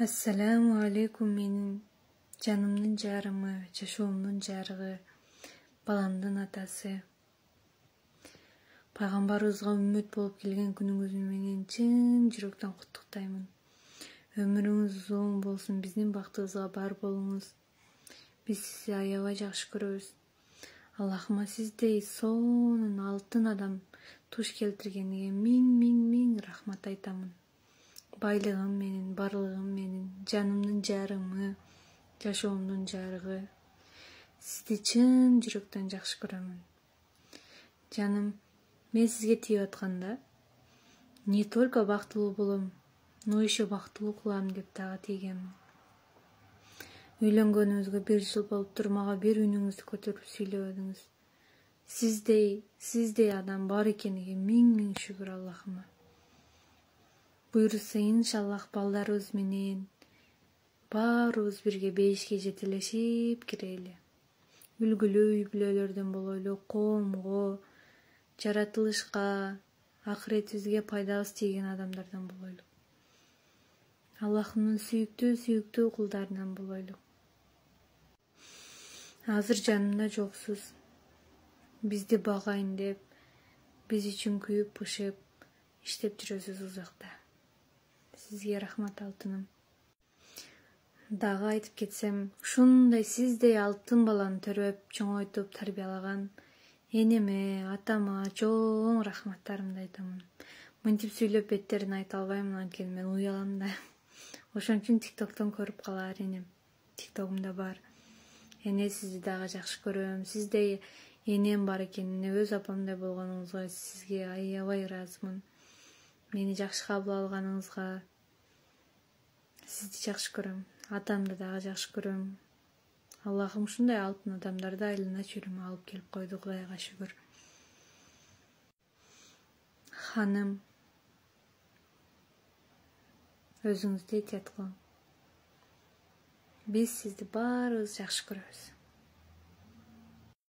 Assalamu alaikum менин жанымдын жарымы, жашоомдун жарыгы, баламдын атасы. Пайгамбарыбызга үммөт болуп келген күнүңүз менен чын жүрөктөн куттуктаймын. Өмүрүңүз узун болсун, биздин бактыбызга бар болуңуз. Биз сизди аябай жакшы көрөбүз. Аллахыма сиздей сонун алтын адам туш келтиргениге миң рахмат айтамын. Байлыгым менен, барлыгым менен, жанымдын жарымы, жашоомдун жарыгы. Сизди чын жүрөктөн жакшы көрөмүн. Жаным, мен сизге тийип атканда, не только бактылуу болом, но еще бактылуу кылам деп дагы тийгенмин. Үйлөнгөнүбүзгө 1 жыл болуптур, мага бир үнүңүздү көтөрүп сүйлөбөдүңүз. Сиздей адам бар экениге миң шүгүр Аллахыма. Буйрса иншаллах балдарыбыз менен баарыбыз бирге бейишке жетелешип кирели. Үлгүлүү үй бүлөлөрдөн болойлу, коомго, жаратылышка, акыретибизге пайдабыз тийген адамдардан болойлу. Аллахымдын сүйүктүү кулдарынан болойлу. Азыр жанымда жоксуз. Бизди багайын деп, биз үчүн күйүп бышып, иштеп жүрөсүз узакта. Сизге рахмат алтыным. Дагы айтып кетсем, ушундай сиздей алтын баланы төрөп, чоңойтуп, тарбиялаган энеме, атама чоң рахматтарымды айтамын. Мынтип сүйлөп беттерин айта албайм, анткени мен уялам да. Ошон үчүн TikToктон көрүп калаар энем. TikTokумда бар. Эне, сизди дагы жакшы көрөм. Сиздей энем бар экенине, өз апамдай болгонуңузга сизге аябай ыраазымын. Мени жакшы кабыл алганыңызга сизди жакшы көрөм. Атамды дагы жакшы көрөм. Аллахым ушундай алтын адамдарды айлана чүрүмө алып келип койду, Кудайга шүгүр. Ханым, өзүңүздү этият кылың. Биз сизди баарыбыз жакшы көрөбүз.